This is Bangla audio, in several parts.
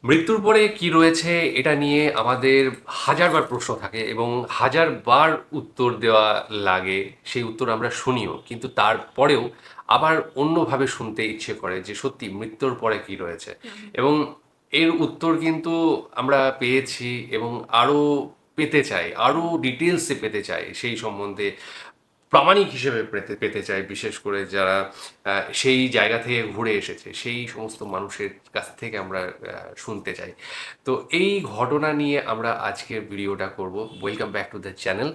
মৃত্যুর পরে কি রয়েছে এটা নিয়ে আমাদের হাজারবার প্রশ্ন থাকে এবং হাজারবার উত্তর দেওয়া লাগে, সেই উত্তর আমরা শুনিও, কিন্তু তারপরেও আবার অন্যভাবে শুনতে ইচ্ছে করে যে সত্যি মৃত্যুর পরে কি রয়েছে। এবং এর উত্তর কিন্তু আমরা পেয়েছি এবং আরও পেতে চাই, আরও ডিটেলসে পেতে চাই, সেই সম্বন্ধে প্রামাণিক হিসেবে পেতে পেতে চাই, বিশেষ করে যারা সেই জায়গা থেকে ঘুরে এসেছে সেই সমস্ত মানুষের কাছ থেকে আমরা শুনতে চাই। তো এই ঘটনা নিয়ে আমরা আজকের ভিডিওটা করব। Welcome back to the channel.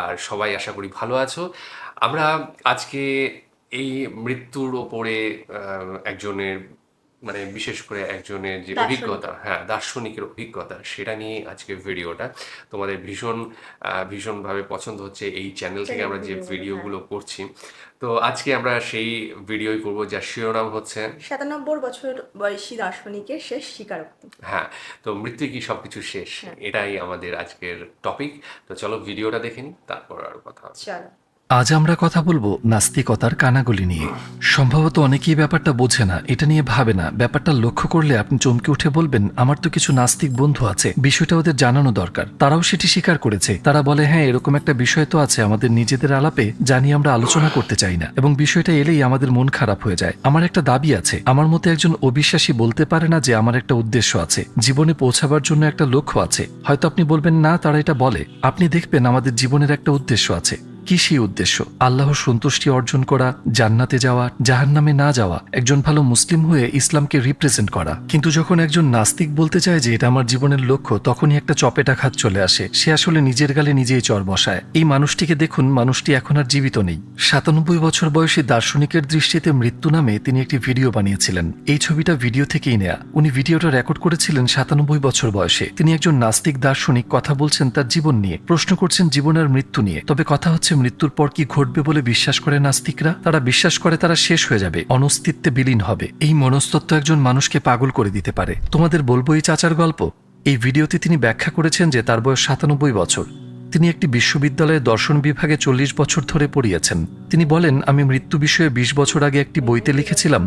আর সবাই আশা করি ভালো আছো। আমরা আজকে এই মৃত্যুর ওপরে একজনের, মানে বিশেষ করে একজনের যে দার্শনিক। অভিজ্ঞতা, হ্যাঁ, দার্শনিকের অভিজ্ঞতা, সেটা নিয়ে আজকে ভিডিওটা। তোমাদের ভীষণভাবে পছন্দ হচ্ছে এই চ্যানেল থেকে আমরা যে হ্যাঁ, ভিডিওগুলো করছি। তো আজকে আমরা সেই ভিডিওই করব, যার শিরোনাম হচ্ছে 97 বছর বয়সী দার্শনিকের শেষ স্বীকারোক্তি। হ্যাঁ, তো মৃত্যু কি সব কিছু শেষ, হ্যাঁ, এটাই আমাদের আজকের টপিক। তো চলো ভিডিওটা দেখে নিই, তারপর আর কথা হবে। চলো। আজ আমরা কথা বলবো নাস্তিকতার কানাগলি নিয়ে। সম্ভবত অনেকেই ব্যাপারটা বোঝে না, এটা নিয়ে ভাবে না। ব্যাপারটা লক্ষ্য করলে আপনি চমকে উঠে বলবেন, আমার তো কিছু নাস্তিক বন্ধু আছে, বিষয়টা ওদের জানানো দরকার। তারাও সেটি স্বীকার করেছে। তারা বলে, হ্যাঁ, এরকম একটা বিষয় তো আছে, আমাদের নিজেদের আলাপে জানি আমরা আলোচনা করতে চাই না, এবং বিষয়টা এলেই আমাদের মন খারাপ হয়ে যায়। আমার একটা দাবি আছে, আমার মতে একজন অবিশ্বাসী বলতে পারে না যে আমার একটা উদ্দেশ্য আছে, জীবনে পৌঁছাবার জন্য একটা লক্ষ্য আছে। হয়তো আপনি বলবেন না, তারা এটা বলে। আপনি দেখবেন আমাদের জীবনের একটা উদ্দেশ্য আছে। কি সেই উদ্দেশ্য? আল্লাহর সন্তুষ্টি অর্জন করা, জান্নাতে যাওয়া, জাহান্নামে না যাওয়া, একজন ভালো মুসলিম হয়ে ইসলামকে রিপ্রেজেন্ট করা। কিন্তু যখন একজন নাস্তিক বলতে চায় যে এটা আমার জীবনের লক্ষ্য, তখনই একটা চপেটাঘাত চলে আসে। সে আসলে নিজের গালে নিজেই চড় বসায়। এই মানুষটিকে দেখুন, মানুষটি এখন আর জীবিত নেই। 97 বছর বয়সী দার্শনিকের দৃষ্টিতে মৃত্যু নামে তিনি একটি ভিডিও বানিয়েছিলেন। এই ছবিটা ভিডিও থেকেই নেয়া। উনি ভিডিওটা রেকর্ড করেছিলেন 97 বছর বয়সে। তিনি একজন নাস্তিক দার্শনিক, কথা বলছেন তার জীবন নিয়ে, প্রশ্ন করছেন জীবন আর মৃত্যু নিয়ে। তবে কথা হচ্ছে, মৃত্যুর পর কি ঘটবে বলে বিশ্বাস করে নাস্তিকরা? তারা বিশ্বাস করে তারা শেষ হয়ে যাবে, অনস্তিত্বে বিলীন হবে। এই মনস্তত্ত্ব একজন মানুষকে পাগল করে দিতে পারে। তোমাদের বলবো এই চাচার গল্প। এই ভিডিওতে তিনি ব্যাখ্যা করেছেন যে তার বয়স 97 বছর। তিনি একটি বিশ্ববিদ্যালয়ে দর্শন বিভাগে 40 বছর ধরে পড়িয়েছেন। তিনি বলেন, আমি মৃত্যু বিষয়ে 20 বছর আগে একটি বইতে লিখেছিলাম,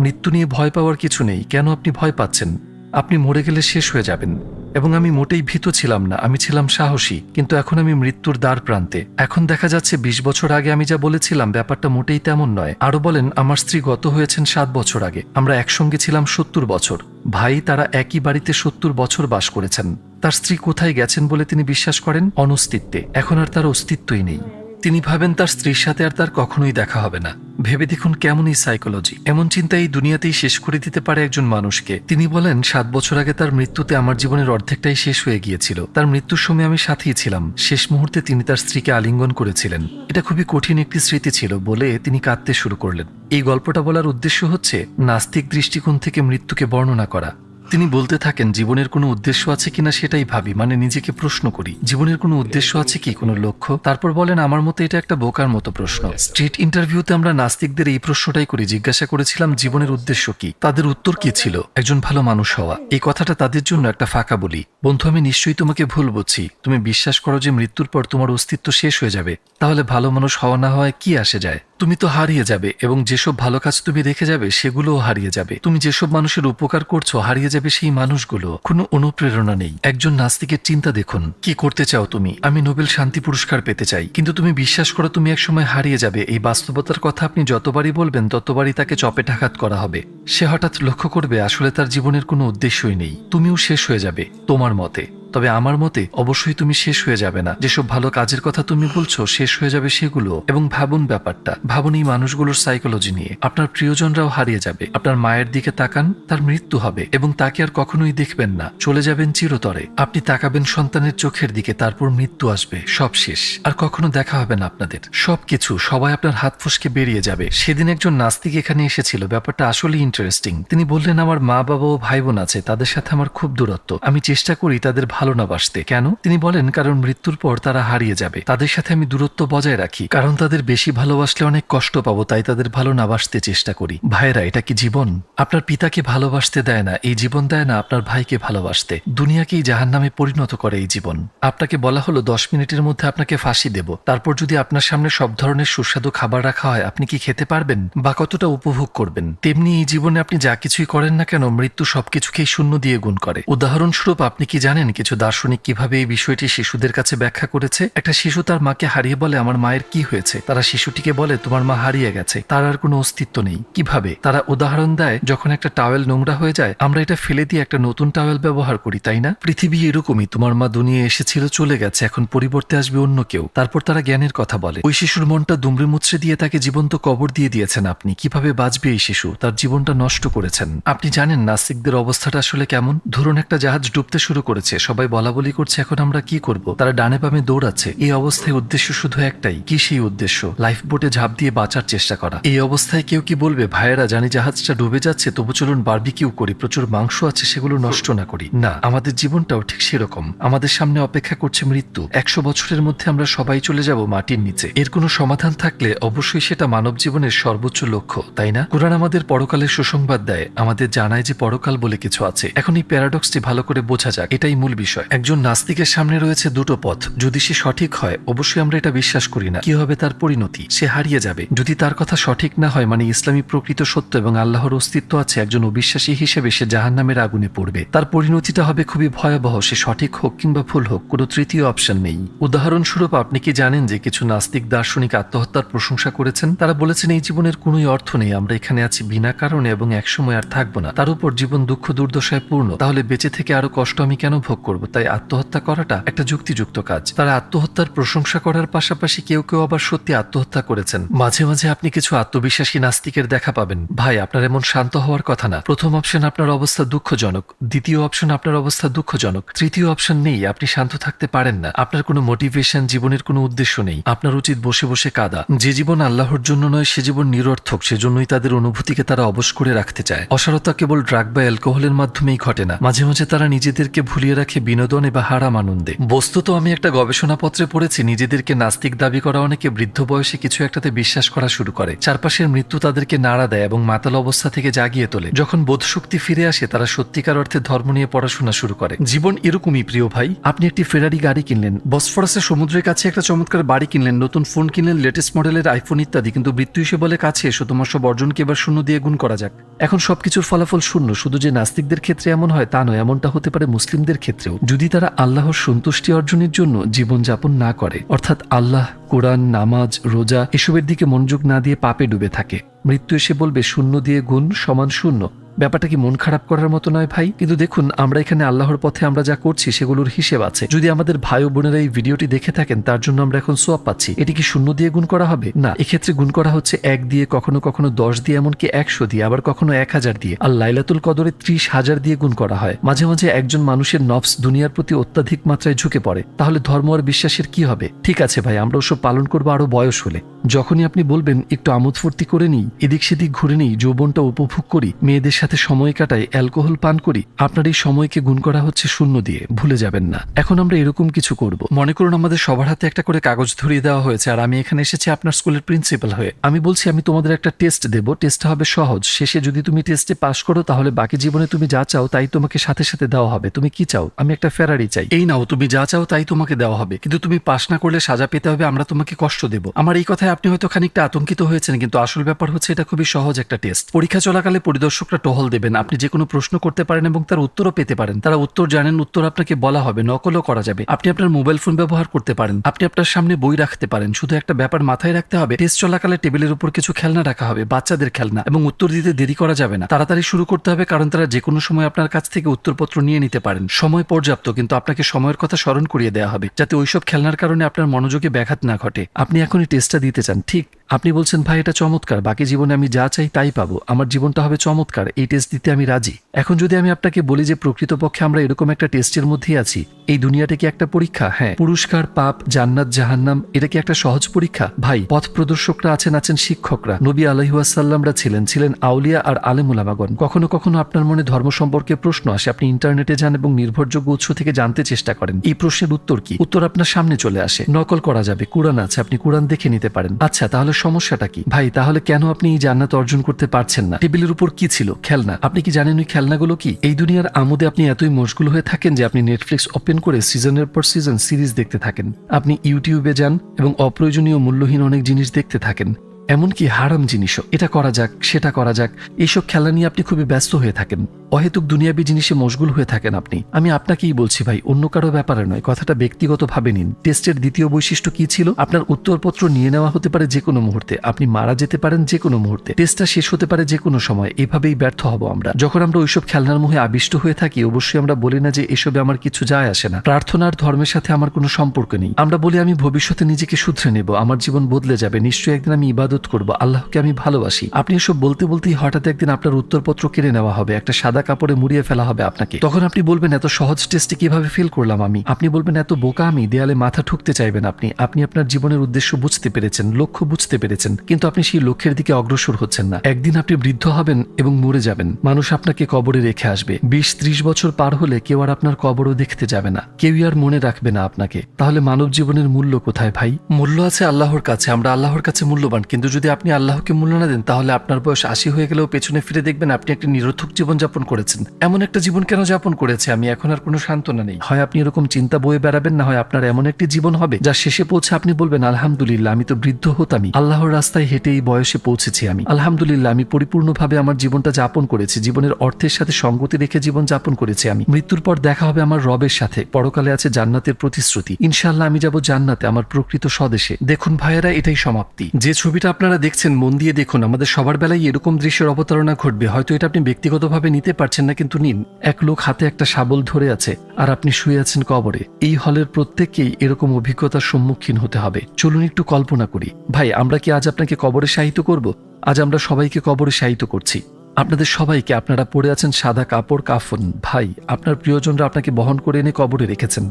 মৃত্যু নিয়ে ভয় পাওয়ার কিছু নেই। কেন আপনি ভয় পাচ্ছেন? আপনি মরে গেলে শেষ হয়ে যাবেন। এবং আমি মোটেই ভীত ছিলাম না, আমি ছিলাম সাহসী। কিন্তু এখন আমি মৃত্যুর দ্বার প্রান্তে। এখন দেখা যাচ্ছে 20 বছর আগে আমি যা বলেছিলাম ব্যাপারটা মোটেই তেমন নয়। আরো বলেন, আমার স্ত্রী গত হয়েছেন 7 বছর আগে। আমরা একসঙ্গে ছিলাম 70 বছর। ভাই, তারা একই বাড়িতে 70 বছর বাস করেছেন। তার স্ত্রী কোথায় গেছেন বলে তিনি বিশ্বাস করেন? অনস্তিত্বে। এখন আর তার অস্তিত্বই নেই। তিনি ভাবেন তার স্ত্রীর সাথে আর তার কখনোই দেখা হবে না। ভেবে দেখুন কেমন এই সাইকোলজি। এমন চিন্তা এই দুনিয়াতেই শেষ করে দিতে পারে একজন মানুষকে। তিনি বলেন, 7 বছর আগে তার মৃত্যুতে আমার জীবনের অর্ধেকটাই শেষ হয়ে গিয়েছিল। তার মৃত্যুর সময় আমি সাথেই ছিলাম। শেষ মুহূর্তে তিনি তার স্ত্রীকে আলিঙ্গন করেছিলেন। এটা খুবই কঠিন একটি স্মৃতি ছিল বলে তিনি কাঁদতে শুরু করলেন। এই গল্পটা বলার উদ্দেশ্য হচ্ছে নাস্তিক দৃষ্টিকোণ থেকে মৃত্যুকে বর্ণনা করা। তিনি বলতে থাকেন, জীবনের কোনো উদ্দেশ্য আছে কিনা সেটাই ভাবি, মানে নিজেকে প্রশ্ন করি, জীবনের কোনো উদ্দেশ্য আছে কি, কোনো লক্ষ্য? তারপর বলেন, আমার মতে এটা একটা বোকার মতো প্রশ্ন। স্ট্রিট ইন্টারভিউতে আমরা নাস্তিকদের এই প্রশ্নটাই করি। জিজ্ঞাসা করেছিলাম জীবনের উদ্দেশ্য কি। তাদের উত্তর কি ছিল? একজন ভালো মানুষ হওয়া। এই কথাটা তাদের জন্য একটা ফাঁকা বলি। বন্ধু, আমি নিশ্চয়ই তোমাকে ভুল বুঝছি। তুমি বিশ্বাস করো যে মৃত্যুর পর তোমার অস্তিত্ব শেষ হয়ে যাবে। তাহলে ভালো মানুষ হওয়া না হওয়ায় কি আসে যায়? তুমি তো হারিয়ে যাবে, এবং যেসব ভালো কাজ তুমি রেখে যাবে সেগুলোও হারিয়ে যাবে। তুমি যেসব মানুষের উপকার করছো, হারিয়ে যাবে সেই মানুষগুলো। কোনো অনুপ্রেরণা নেই। একজন নাস্তিকের চিন্তা দেখুন। কি করতে চাও তুমি? আমি নোবেল শান্তি পুরস্কার পেতে চাই। কিন্তু তুমি বিশ্বাস করো তুমি একসময় হারিয়ে যাবে। এই বাস্তবতার কথা আপনি যতবারই বলবেন ততবারই তাকে চপেটাঘাত করা হবে। সে হঠাৎ লক্ষ্য করবে আসলে তার জীবনের কোনো উদ্দেশ্যই নেই। তুমিও শেষ হয়ে যাবে তোমার মতে। তবে আমার মতে অবশ্যই তুমি শেষ হয়ে যাবে না। যেসব ভালো কাজের কথা তুমি বলছো শেষ হয়ে যাবে সেগুলো। এবং ভাবুন ব্যাপারটা, ভাবুন এই মানুষগুলোর সাইকোলজি নিয়ে। আপনার প্রিয়জনরাও হারিয়ে যাবে। আপনার মায়ের দিকে তাকান, তার মৃত্যু হবে এবং তাকে আর কখনোই দেখবেন না, চলে যাবেন চিরতরে। আপনি তাকাবেন সন্তানের চোখের দিকে, তারপর মৃত্যু আসবে, সব শেষ, আর কখনো দেখা হবে না আপনাদের। সবকিছু, সবাই আপনার হাত ফসকে বেরিয়ে যাবে। সেদিন একজন নাস্তিক এখানে এসেছিল, ব্যাপারটা আসলেই ইন্টারেস্টিং। তিনি বললেন, আমার মা বাবা ও ভাই বোন আছে, তাদের সাথে আমার খুব দূরত্ব। আমি চেষ্টা করি তাদের ভালো না বাসতে। কেন? তিনি বলেন কারণ মৃত্যুর পর তারা হারিয়ে যাবে। তাদের সাথে আমি দূরত্ব বজায় রাখি, কারণ তাদের বেশি ভালোবাসলে অনেক কষ্ট পাবো, তাই তাদের ভালো না বাসতে চেষ্টা করি। ভাইরা, এটা কি জীবন? আপনার পিতাকে ভালোবাসতে দেয় না এই জীবন, দেয় না আপনার ভাইকে ভালোবাসতে। দুনিয়াকেই জাহান্নামে পরিণত করে এই জীবন। আপনাকে বলা হলো 10 মিনিটের মধ্যে আপনাকে ফাঁসি দেব, তারপর যদি আপনার সামনে সব ধরনের সুস্বাদু খাবার রাখা হয়, আপনি কি খেতে পারবেন বা কতটা উপভোগ করবেন? তেমনি এই জীবনে আপনি যা কিছুই করেন না কেন, মৃত্যু সবকিছুকেই শূন্য দিয়ে গুণ করে। উদাহরণস্বরূপ, আপনি কি জানেন কিছু দার্শনিক কিভাবে এই বিষয়টি শিশুদের কাছে ব্যাখ্যা করেছে? একটা শিশু তার মাকে হারিয়ে বলে, আমার মায়ের কি হয়েছে? তারা শিশুটিকে বলে, তোমার মা হারিয়ে গেছে, তার আর কোনো অস্তিত্ব নেই। কিভাবে? তারা উদাহরণ দেয়, যখন একটা টাওয়েল নোংরা হয়ে যায়, আমরা এটা ফেলে দিয়ে একটা নতুন টাওয়েল ব্যবহার করি, তাই না? পৃথিবী এরকমই। তোমার মা দুনিয়া এসেছিল, চলে গেছে, এখন পরিবর্তে আসবে অন্য কেউ। তারপর তারা জ্ঞানের কথা বলে। ওই শিশুর মনটা দুমড়ে মুচড়ে দিয়ে তাকে জীবন্ত কবর দিয়ে দিয়েছেন আপনি। কিভাবে বাঁচবে এই শিশু? তার জীবনটা নষ্ট করেছেন। আপনি জানেন নাস্তিকদের অবস্থাটা আসলে কেমন? ধরুন একটা জাহাজ ডুবতে শুরু করেছে, সবাই বলা বলি করছে এখন আমরা কি করব, তারা ডানে বামে দৌড়াচ্ছে। এই অবস্থায় উদ্দেশ্য শুধু একটাই। কি সেই উদ্দেশ্য? লাইফ বোটে ঝাঁপ দিয়ে বাঁচার চেষ্টা করা। এই অবস্থায় কেউ কি বলবে, ভাইয়েরা জানি জাহাজটা ডুবে যাচ্ছে, তবু চলুন বারবিকিউ করি, প্রচুর মাংস আছে, সেগুলো নষ্ট না করি? না, আমাদের জীবনটাও ঠিক সেরকম। আমাদের সামনে অপেক্ষা করছে মৃত্যু। 100 বছরের মধ্যে আমরা সবাই চলে যাব মাটির নিচে। এর কোনো সমাধান থাকলে অবশ্যই সেটা মানব জীবনের সর্বোচ্চ লক্ষ্য, তাই না? কুরআন আমাদের পরকালের সুসংবাদ দেয়, আমাদের জানায় যে পরকাল বলে কিছু আছে। এখন এই প্যারাডক্সটি ভালো করে বোঝা যাক, এটাই মূল বিষয়। একজন নাস্তিকের সামনে রয়েছে দুটো পথ। যদি সে সঠিক হয়, অবশ্যই আমরা এটা বিশ্বাস করি না। কি হবে তার পরিণতি? সে হারিয়ে যাবে। যদি তার কথা সঠিক না হয়, মানে ইসলামী প্রকৃত সত্য এবং আল্লাহর অস্তিত্ব আছে, একজন অবিশ্বাসী হিসেবে সে জাহান্নামের আগুনে পড়বে। তার পরিণতিটা হবে খুবই ভয়াবহ। সে সঠিক হোক কিংবা ভুল হোক, কোনো তৃতীয় অপশন নেই। উদাহরণস্বরূপ, আপনি কি জানেন যে কিছু নাস্তিক দার্শনিক আত্মহত্যার প্রশংসা করেছেন? তারা বলেছেন এই জীবনের কোনোই অর্থ নেই, আমরা এখানে আছি বিনা কারণে এবং একসময় আর থাকবো না। তার উপর জীবন দুঃখ দুর্দশায় পূর্ণ, তাহলে বেঁচে থেকে আরো কষ্ট আমি কেন ভোগ করব? তাই আত্মহত্যা করাটা একটা যুক্তিযুক্ত কাজ। তারা আত্মহত্যার প্রশংসা করার পাশাপাশি কেউ কেউ আবার সত্যি আত্মহত্যা করেছেন। মাঝে মাঝে আপনি কিছু আত্মবিশ্বাসী নাস্তিকের দেখা পাবেন। ভাই, আপনার এমন শান্ত হওয়ার কথা না। প্রথম অপশন আপনার অবস্থা দুঃখজনক, দ্বিতীয় অপশন আপনার অবস্থা দুঃখজনক, তৃতীয় অপশন নেই, আপনি শান্ত থাকতে পারেন না। আপনার কোনো মোটিভেশন, জীবনের কোনো উদ্দেশ্য নেই। আপনার উচিত বসে বসে কাঁদা। যে জীবন আল্লাহর জন্য নয় সে জীবন নিরর্থক, সেজন্যই তাদের অনুভূতিকে তারা অবশ করে রাখতে চায়। অসারতা কেবল ড্রাগ বা অ্যালকোহলের মাধ্যমেই ঘটে না, মাঝে মাঝে তারা নিজেদেরকে ভুলিয়ে রাখে বিনোদনে বা হারাম আনন্দে। বস্তুত আমি একটা গবেষণাপত্রে পড়েছি, নিজেদেরকে নাস্তিক দাবি করা অনেকে বৃদ্ধ বয়সে কিছু একটাতে বিশ্বাস করা শুরু করে। চারপাশের মৃত্যু তাদেরকে নাড়া দেয় এবং মাতাল অবস্থা থেকে জাগিয়ে তোলে। যখন বোধশক্তি ফিরে আসে, তারা সত্যিকার অর্থে ধর্ম নিয়ে পড়াশোনা শুরু করে। জীবন এরকমই প্রিয় ভাই। আপনি একটি ফেরারি গাড়ি কিনলেন, বসফরাসের সমুদ্রের কাছে একটা চমৎকার বাড়ি কিনলেন, নতুন ফোন কিনলেন, লেটেস্ট মডেলের আইফোন ইত্যাদি, কিন্তু মৃত্যু এসে বলে কাছে এসো, তোমার সব অর্জনকে এবার শূন্য দিয়ে গুণ করা যাক। এখন সবকিছুর ফলাফল শূন্য। শুধু যে নাস্তিকদের ক্ষেত্রে এমন হয় তা নয়, এমনটা হতে পারে মুসলিমদের ক্ষেত্রেও। যদি তারা আল্লাহর সন্তুষ্টি অর্জনের জন্য জীবনযাপন না করে, অর্থাৎ আল্লাহ, কোরআন, নামাজ, রোজা এসবের দিকে মনোযোগ না দিয়ে পাপে ডুবে থাকে, মৃত্যু এসে বলবে শূন্য দিয়ে গুণ সমান শূন্য। ব্যাপারটা কি মন খারাপ করার মতো নয় ভাই? কিন্তু দেখুন, আমরা এখানে আল্লাহর পথে আমরা যা করছি সেগুলোর হিসেব আছে। যদি আমাদের ভাই ও বোনেরা এই ভিডিওটি দেখে থাকেন, তার জন্য আমরা এখন সোয়াব পাচ্ছি। এটি কি শূন্য দিয়ে গুণ করা হবে? না, এক্ষেত্রে গুণ করা হচ্ছে 1 দিয়ে, কখনো কখনো 10 দিয়ে, এমনকি 100 দিয়ে, আবার কখনো 1000 দিয়ে। আর লাইলাতুল কদরে 30,000 দিয়ে গুণ করা হয়। মাঝে মাঝে একজন মানুষের নফস দুনিয়ার প্রতি অত্যাধিক মাত্রায় ঝুঁকে পড়ে, তাহলে ধর্ম আর বিশ্বাসের কি হবে? ঠিক আছে ভাই, আমরা ওসব পালন করবো আরো বয়স হলে। যখনই আপনি বলবেন একটু আমোদ ফুর্তি করে নিই, এদিক সেদিক ঘুরে নিই, যৌবনটা উপভোগ করি, মেয়েদের সাথে সময় কাটাই, অ্যালকোহল পান করি, আপনার এই সময়কে গুণ করা হচ্ছে শূন্য দিয়ে। ভুলে যাবেন না। এখন আমরা এরকম কিছু করব। মনে করুন আমাদের সবার হাতে একটা করে কাগজ ধরিয়ে দেওয়া হয়েছে, আর আমি এখানে এসেছি আপনার স্কুলের প্রিন্সিপাল হয়ে। আমি বলছি আমি তোমাদের একটা টেস্ট দেব, টেস্টটা হবে সহজ। শেষে যদি তুমি টেস্টে পাস করো, তাহলে বাকি জীবনে তুমি যা চাও তাই তোমাকে সাথে সাথে দেওয়া হবে। তুমি কি চাও? আমি একটা ফেরারি চাই। এই নাও, তুমি যা চাও তাই তোমাকে দেওয়া হবে, কিন্তু তুমি পাস না করলে সাজা পেতে হবে, আমরা তোমাকে কষ্ট দেব। আমার এই কথায় আপনি হয়তো খানিকটা আতঙ্কিত হয়েছেন, কিন্তু আসল ব্যাপার হচ্ছে এটা খুবই সহজ একটা টেস্ট। পরীক্ষা চলাকালে পরিদর্শকরা টহল দেবেন, আপনি যে কোনো প্রশ্ন করতে পারেন এবং তার উত্তরও পেতে পারেন। তারা উত্তর জানেন, উত্তর আপনাকে বলা হবে, নকলও করা যাবে। আপনি আপনার মোবাইল ফোন ব্যবহার করতে পারেন, আপনি আপনার সামনে বই রাখতে পারেন। শুধু একটা ব্যাপার মাথায় রাখতে হবে, টেস্ট চলাকালে টেবিলের উপর কিছু খেলনা রাখা হবে, বাচ্চাদের খেলনা, এবং উত্তর দিতে দেরি করা যাবে না। তাড়াতাড়ি শুরু করতে হবে, কারণ তারা যে কোনো সময় আপনার কাছ থেকে উত্তরপত্র নিয়ে নিতে পারেন। সময় পর্যাপ্ত, কিন্তু আপনাকে সময়ের কথা স্মরণ করিয়ে দেওয়া হবে, যাতে ওইসব খেলনার কারণে আপনার মনোযোগে ব্যাঘাত না ঘটে। আপনি এখনই টেস্টটা দিতে চান, ঠিক? আপনি বলছেন ভাই এটা চমৎকার, বাকি জীবনে আমি যা চাই তাই পাবো, আমার জীবনটা হবে চমৎকার, এই টেস্ট দিতে আমি রাজি। এখন যদি আমি আপনাকে বলি যে প্রকৃতপক্ষে আমরা এরকম একটা টেস্টের মধ্যেই আছি, এই দুনিয়াটা কি একটা পরীক্ষা? হ্যাঁ। পুরস্কার, পাপ, জান্নাত, জাহান্নাম, এটা কি একটা সহজ পরীক্ষা? ভাই, পথ প্রদর্শকরা আছেন শিক্ষকরা, নবী আলাইহি ওয়াসাল্লামরা ছিলেন আউলিয়া আর আলেম উলামাগণ। কখনো কখনো আপনার মনে ধর্ম সম্পর্কে প্রশ্ন আসে, আপনি ইন্টারনেটে যান এবং নির্ভরযোগ্য উৎস থেকে জানতে চেষ্টা করেন এই প্রশ্নের উত্তর কি। উত্তর আপনার সামনে চলে আসে, নকল করা যাবে, কুরআন আছে, আপনি কুরআন দেখে নিতে পারেন। আচ্ছা, তাহলে সমস্যাটা কি? ভাই, তাহলে কেন আপনি এই জান্নাত অর্জন করতে পারছেন না? টেবিলের উপর কি ছিল? খেলনা। আপনি কি জানেন ওই খেলনাগুলো কি? এই দুনিয়ার আমোদে আপনি এতই মশগুল হয়ে থাকেন যে আপনি নেটফ্লিক্স ওপেন করে সিজনের পর সিজন সিরিজ দেখতে থাকেন। আপনি ইউটিউবে যান এবং অপ্রয়োজনীয় মূল্যহীন অনেক জিনিস দেখতে থাকেন, এমনকি হারাম জিনিসও। এটা করা যাক, সেটা করা যাক, এইসব খেলা নিয়ে আপনি খুবই ব্যস্ত হয়ে থাকেন, অহেতুক দুনিয়াবী জিনিসে মশগুল হয়ে থাকেন আপনি। আমি আপনাকেই বলছি ভাই, অন্য কারো ব্যাপারে নয়, কথাটা ব্যক্তিগতভাবে নিন। টেস্টের দ্বিতীয় বৈশিষ্ট্য কি ছিল? আপনার উত্তরপত্র নিয়ে নেওয়া হতে পারে যে কোনো মুহূর্তে, আপনি মারা যেতে পারেন যে কোনো মুহূর্তে, টেস্টটা শেষ হতে পারে যে কোনো সময়। এভাবেই ব্যর্থ হব আমরা। যখন আমরা ওইসব খেলনার মোহে আবিষ্ট হয়ে থাকি, অবশ্যই আমরা বলি না যে এসবে আমার কিছু যায় আসে না, প্রার্থনার ধর্মের সাথে আমার কোনো সম্পর্ক নেই। আমরা বলি আমি ভবিষ্যতে নিজেকে শুধরে নেব, আমার জীবন বদলে যাবে, নিশ্চয়ই একদিন আমি ইবাদত করব, আল্লাহকে আমি ভালোবাসি। আপনি এসব বলতে বলতেই হঠাৎ একদিন আপনার উত্তরপত্র কেড়ে নেওয়া হবে, একটা সাদা কাপড়ে মুড়িয়ে ফেলা হবে আপনাকে। তখন আপনি বলবেন এত সহজ টেস্টে কিভাবে ফেল করলাম আমি। আপনি বলবেন এত বোকা আমি, দেয়ালে মাথা ঠুকতে চাইবেন আপনি। আপনি আপনার জীবনের উদ্দেশ্য বুঝতে পেরেছেন, লক্ষ্য বুঝতে পেরেছেন, কিন্তু আপনি সেই লক্ষ্যের দিকে অগ্রসর হচ্ছেন না। একদিন আপনি বৃদ্ধ হবেন এবং মরে যাবেন, মানুষ আপনাকে কবরে রেখে আসবে। 20-30 বছর পার হলে কেউ আর আপনার কবরও দেখতে যাবে না, কেউই আর মনে রাখবে না আপনাকে। তাহলে মানব জীবনের মূল্য কোথায় ভাই? মূল্য আছে আল্লাহর কাছে, আমরা আল্লাহর কাছে মূল্যবান। কিন্তু যদি আপনি আল্লাহকে মূল্য না দেন, তাহলে আপনার বয়স 80 হয়ে গেলেও পেছনে ফিরে দেখবেন আপনি একটা নিরর্থক জীবন যাপন করেছেন। এমন একটা জীবন কেন যাপন করেছে আমি, এখন আর কোনো সান্ত্বনা নেই। হয় আপনি এরকম চিন্তা বয়ে বেড়াবেন, না হয় আপনার এমন একটি জীবন হবে যা শেষে পৌঁছে আপনি বলবেন আলহামদুলিল্লাহ, আমি তো বৃদ্ধ হতামই, আল্লাহর রাস্তায় হেঁটে এই বয়সে পৌঁছেছি আমি, আলহামদুলিল্লাহ, আমি পরিপূর্ণভাবে আমার জীবনটা যাপন করেছি, জীবনের অর্থের সাথে সঙ্গতি রেখে জীবন যাপন করেছি আমি। মৃত্যুর পর দেখা হবে আমার রবের সাথে, পরকালে আছে জান্নাতের প্রতিশ্রুতি, ইনশাআল্লাহ আমি যাব জান্নাতে, আমার প্রকৃত স্বদেশে। দেখুন ভাইয়েরা, এটাই সমাপ্তি। যে ছবিটা আপনারা দেখছেন মন দিয়ে দেখুন, আমাদের সবার বেলায় এরকম দৃশ্যের অবতারণা ঘটবে। হয়তো এটা আপনি ব্যক্তিগতভাবে নিতে পারছেন না, কিন্তু নিন। এক লোক হাতে একটা শাবল ধরে আছে আর আপনি শুয়ে আছেন কবরে। এই হলের প্রত্যেককেই এরকম অভিজ্ঞতার সম্মুখীন হতে হবে। চলুন একটু কল্পনা করি। ভাই, আমরা কি আজ আপনাকে কবরে শায়িত করব? আজ আমরা সবাইকে কবরে শায়িত করছি, আপনাদের সবাইকে। আপনারা পরে আছেন সাদা কাপড়, কাফন। ভাই, আপনার প্রিয়জনরা আপনাকে বহন করে এনে কবরে রেখেছেন,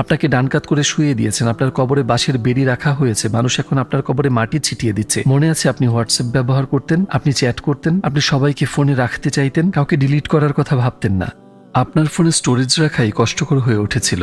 আপনাকে ডানকাত করে শুয়ে দিয়েছেন, আপনার কবরে বাঁশের বেড়ি রাখা হয়েছে, মানুষ এখন আপনার কবরে মাটি ছিটিয়ে দিচ্ছে। মনে আছে আপনি হোয়াটসঅ্যাপ ব্যবহার করতেন, আপনি চ্যাট করতেন, আপনি সবাইকে ফোনে রাখতে চাইতেন, কাউকে ডিলিট করার কথা ভাবতেন না। আপনার ফোনে স্টোরেজ রাখাই কষ্টকর হয়ে উঠেছিল।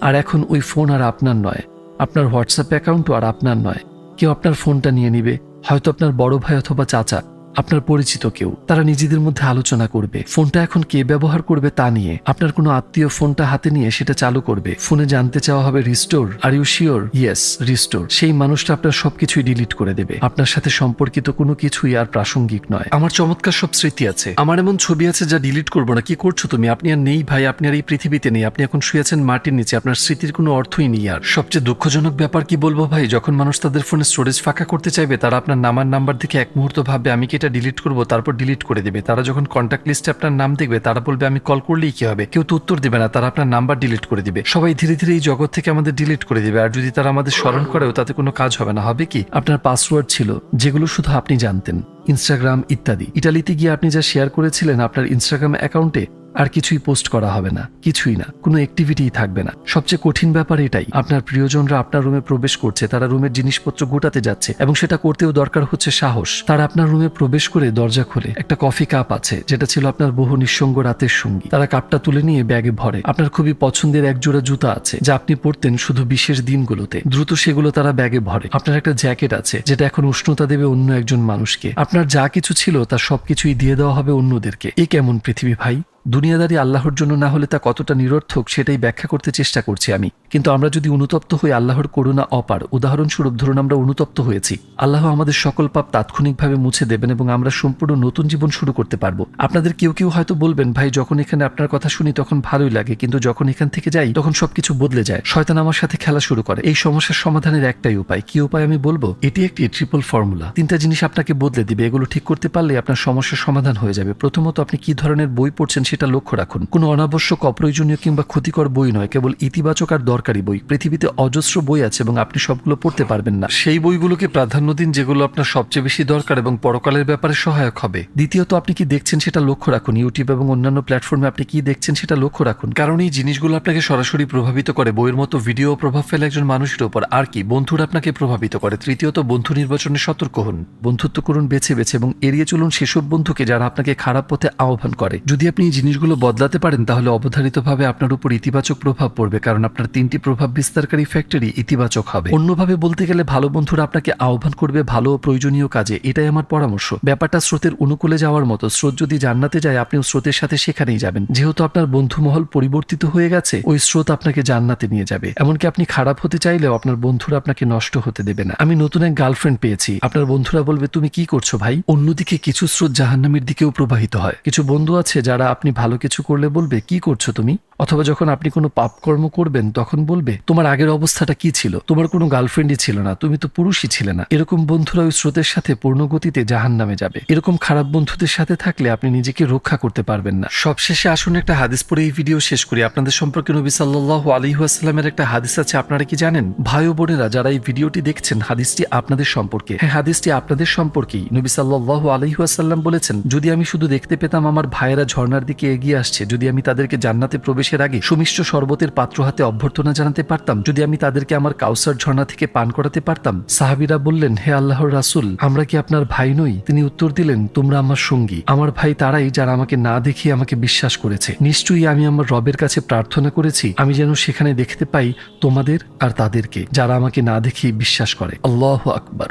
আর এখন ওই ফোন আর আপনার নয়, আপনার হোয়াটসঅ্যাপ অ্যাকাউন্টও আর আপনার নয়। কেউ আপনার ফোনটা নিয়ে নিবে, হয়তো আপনার বড় ভাই অথবা চাচা, আপনার পরিচিত কেউ। তারা নিজেদের মধ্যে আলোচনা করবে ফোনটা এখন কে ব্যবহার করবে তা নিয়ে। আপনার কোনো আত্মীয় ফোনটা হাতে নিয়ে সেটা চালু করবে, ফোনে জানতে চাওয়া হবে restore, are you sure? Yes, restore. সেই মানুষটা আপনার সবকিছুই ডিলিট করে দেবে, আপনার সাথে সম্পর্কিত কোনো কিছুই আর প্রাসঙ্গিক নয়। আমার চমৎকার সব স্মৃতি আছে, আমার এমন ছবি আছে যা ডিলিট করবো না। কি করছো তুমি? আপনি আর নেই ভাই, আপনি আর এই পৃথিবীতে নেই, আপনি এখন শুয়ে আছেন মাটির নিচে, আপনার স্মৃতির কোনো অর্থই নেই আর। সবচেয়ে দুঃখজনক ব্যাপার কি বলবো ভাই, যখন মানুষ তাদের ফোনে স্টোরেজ ফাঁকা করতে চাইবে, তারা আপনার নাম্বার দেখে এক মুহূর্ত ভাববে আমি কি এটা ডিলিট করবো, তারপর ডিলিট করে দেবে। তারা যখন কন্ট্যাক্ট লিস্টে আপনার নাম দেখবে, তারা বলবে আমি কল করলেই কি হবে, কেউ তো উত্তর দেবে না, তারা আপনার নাম্বার ডিলিট করে দিবে। সবাই ধীরে ধীরে এই জগৎ থেকে আমাদের ডিলিট করে দিবে। আর যদি তারা আমাদের স্মরণ করেও তাতে কোনো কাজ হবে না। হবে কি, আপনার পাসওয়ার্ড ছিল যেগুলো শুধু আপনি জানতেন, ইনস্টাগ্রাম ইত্যাদি। ইটালিতে গিয়ে আপনি যা শেয়ার করেছিলেন আপনার ইনস্টাগ্রাম অ্যাকাউন্টে, আর কিছুই পোস্ট করা হবে না, কিছুই না, কোনো অ্যাক্টিভিটিই থাকবে না। সবচেয়ে কঠিন ব্যাপার এটাই, আপনার প্রিয়জনরা আপনার রুমে প্রবেশ করছে, তারা রুমের জিনিসপত্র গোটাতে যাচ্ছে, এবং সেটা করতেও দরকার হচ্ছে সাহস। তারা আপনার রুমে প্রবেশ করে দরজা খোলে, একটা কফি কাপ আছে যেটা ছিল আপনার বহু নিঃসঙ্গ রাতের সঙ্গী, তারা কাপটা তুলে নিয়ে ব্যাগে ভরে। আপনার খুবই পছন্দের এক জোড়া জুতা আছে যা আপনি পরতেন শুধু বিশেষ দিনগুলোতে, দ্রুত সেগুলো তারা ব্যাগে ভরে। আপনার একটা জ্যাকেট আছে যেটা এখন উষ্ণতা দেবে অন্য একজন মানুষকে। আপনার যা কিছু ছিল তার সবকিছুই দিয়ে দেওয়া হবে অন্যদেরকে। এ কেমন পৃথিবী ভাই? দুনিয়াদারি আল্লাহর জন্য না হলে তা কতটা নিরর্থক সেটাই ব্যাখ্যা করতে চেষ্টা করছি আমি। কিন্তু আমরা যদি অনুতপ্ত হই, আল্লাহর করুণা অপার। উদাহরণস্বরূপ ধরুন আমরা অনুতপ্ত হয়েছি, আল্লাহ আমাদের সকল পাপ তাৎক্ষণিকভাবে মুছে দেবেন এবং আমরা সম্পূর্ণ নতুন জীবন শুরু করতে পারবো। আপনাদের কেউ কেউ হয়তো বলবেন ভাই, যখন এখানে আপনার কথা শুনি তখন ভালোই লাগে, কিন্তু যখন এখান থেকে যাই তখন সবকিছু বদলে যায়, শয়তান আমার সাথে খেলা শুরু করে। এই সমস্যার সমাধানের একটাই উপায়। কি উপায় আমি বলবো? এটি একটি ট্রিপল ফর্মুলা। 3টা জিনিস আপনাকে বদলে দিবে। এগুলো ঠিক করতে পারলে আপনার সমস্যার সমাধান হয়ে যাবে। প্রথমত, আপনি কি ধরনের বই পড়ছেন সেটা লক্ষ্য রাখুন। কোনো অনাবশ্যক, অপ্রয়োজনীয় কিংবা ক্ষতিকর বই নয়, কেবল ইতিবাচক আর দরকারি বই। পৃথিবীতে অজস্র বই আছে এবং আপনি সবগুলো পড়তে পারবেন না। সেই বইগুলোকে প্রাধান্য দিন যেগুলো আপনার সবচেয়ে বেশি দরকার এবং পরকালের ব্যাপারে সহায়ক হবে। দ্বিতীয়ত, আপনি কি দেখছেন সেটা লক্ষ্য রাখুন। ইউটিউব এবং অন্যান্য প্ল্যাটফর্মে আপনি কি দেখছেন সেটা লক্ষ্য রাখুন, কারণ এই জিনিসগুলো আপনাকে সরাসরি প্রভাবিত করে। বইয়ের মতো ভিডিও প্রভাব ফেলে একজন মানুষের উপর, আর কি বন্ধুরা আপনাকে প্রভাবিত করে। তৃতীয়ত, বন্ধু নির্বাচনে সতর্ক হন। বন্ধুত্ব করুন বেছে বেছে এবং এড়িয়ে চলুন সেসব বন্ধুকে যারা আপনাকে খারাপ পথে আহ্বান করে। যদি আপনি এই জিনিসগুলো বদলাতে পারেন তাহলে অবধারিতভাবে আপনার উপর ইতিবাচক প্রভাব পড়বে, কারণ আপনার 3টি প্রভাব বিস্তারকারী ফ্যাক্টরি ইতিবাচক হবে। অন্যভাবে বলতে গেলে ভালো বন্ধুরা আপনাকে আহ্বান করবে ভালো ও প্রয়োজনীয় কাজে। এটাই আমার পরামর্শ। ব্যাপারটা স্রোতের অনুকূলে যাওয়ার মতো। স্রোত যদি জান্নাতে যায় আপনিও স্রোতের সাথে সেখানেই যাবেন। যেহেতু আপনার বন্ধুমহল পরিবর্তিত হয়ে গেছে, ওই স্রোত আপনাকে জান্নাতে নিয়ে যাবে। এমনকি আপনি খারাপ হতে চাইলেও আপনার বন্ধুরা আপনাকে নষ্ট হতে দেবে না। আমি নতুন এক গার্লফ্রেন্ড পেয়েছি। আপনার বন্ধুরা বলবে তুমি কি করছো ভাই। অন্যদিকে কিছু স্রোত জাহান্নামের দিকেও প্রবাহিত হয়। কিছু বন্ধু আছে যারা আপনি ভালো কিছু করলে বলবে কি করছো তুমি, অথবা যখন আপনি কোনো পাপকর্ম করবেন তখন বলবে তোমার আগের অবস্থাটা কি ছিল, তোমার কোনো গার্লফ্রেন্ডই ছিল না, তুমি তো পুরুষই ছিলে না। এরকম বন্ধুরা ওই স্রোতের সাথে পূর্ণ গতিতে জাহান্নামে যাবে। এরকম খারাপ বন্ধুদের সাথে থাকলে আপনি নিজেকে রক্ষা করতে পারবেন না। সবশেষে আসুন একটা হাদিস পড়ে এই ভিডিও শেষ করি। আপনাদের সম্পর্কে নবী সাল্লাল্লাহু আলাইহি ওয়াসাল্লামের একটা হাদিস আছে, আপনারা কি জানেন? ভাই ও বোনেরা যারা এই ভিডিওটি দেখছেন, হাদিসটি আপনাদের সম্পর্কে। হ্যাঁ, হাদিসটি আপনাদের সম্পর্কেই। নবী সাল্লাল্লাহু আলাইহি ওয়াসাল্লাম বলেছেন, যদি আমি শুধু দেখতে পেতাম আমার ভাইয়েরা ঝর্ণার দিকে এগিয়ে আসছে, যদি আমি তাদেরকে জান্নাতে প্রবেশের আগে সুমিষ্ট শরবতের পাত্র হাতে অভ্যর্থনা জানাতে পারতাম, যদি আমি তাদেরকে আমার কাউসার ঝর্ণা থেকে পান করাতে পারতাম। সাহাবীরা বললেন, হে আল্লাহর রাসূল, আমরা কি আপনার ভাই নই? তিনি উত্তর দিলেন, তোমরা আমার সঙ্গী। আমার ভাই তারাই যারা আমাকে না দেখিয়ে আমাকে বিশ্বাস করেছে। নিশ্চয়ই আমি আমার রবের কাছে প্রার্থনা করেছি আমি যেন সেখানে দেখতে পাই তোমাদের আর তাদেরকে যারা আমাকে না দেখিয়ে বিশ্বাস করে। আল্লাহু আকবার।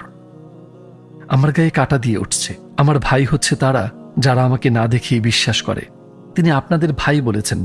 আমার গায়ে কাঁটা দিয়ে উঠছে। আমার ভাই হচ্ছে তারা যারা আমাকে না দেখিয়ে বিশ্বাস করে। তিনি আপনাদের ভাই বলেছেন,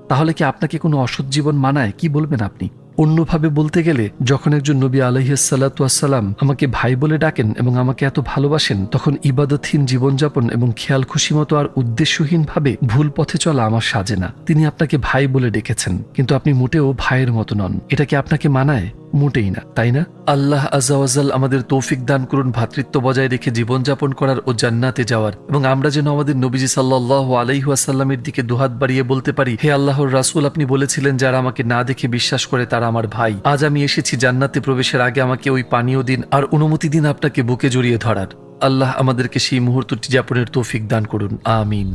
তাহলে কি আপনাকে কোনো অসৎ জীবন মানায়? কি বলবেন আপনি? অন্যভাবে বলতে গেলে, যখন একজন নবী আলাইহিসসালাতু ওয়াসসালাম আমাকে ভাই বলে ডাকেন এবং আমাকে এত ভালোবাসেন, তখন ইবাদতহীন জীবনযাপন এবং খেয়াল খুশি মতো আর উদ্দেশ্যহীনভাবে ভুল পথে চলা আমার সাজে না। তিনি আপনাকে ভাই বলে ডেকেছেন, কিন্তু আপনি মোটেও ভাইয়ের মতো নন। এটা কি আপনাকে মানায়? মোটেই না, তাই না? আল্লাহ আযজা ওয়া জাল আমাদের তৌফিক দান করুন ভ্রাতৃত্ব বজায় রেখে জীবনযাপন করার ও জান্নাতে যাওয়ার, এবং আমরা যেন আমাদের নবীজি সাল্লাল্লাহু আলাইহি ওয়াসাল্লামের দিকে দুহাত বাড়িয়ে বলতে পারি, হে আল্লাহর রাসূল, আপনি বলেছিলেন যারা আমাকে না দেখে বিশ্বাস করে তারা আমার ভাই। আজ আমি এসেছি জান্নাতে প্রবেশের আগে আমাকে ওই পানীয় দিন আর অনুমতি দিন আপনাকে বুকে জড়িয়ে ধরার। আল্লাহ আমাদেরকে সেই মুহূর্তটি যাপনের তৌফিক দান করুন। আমিন।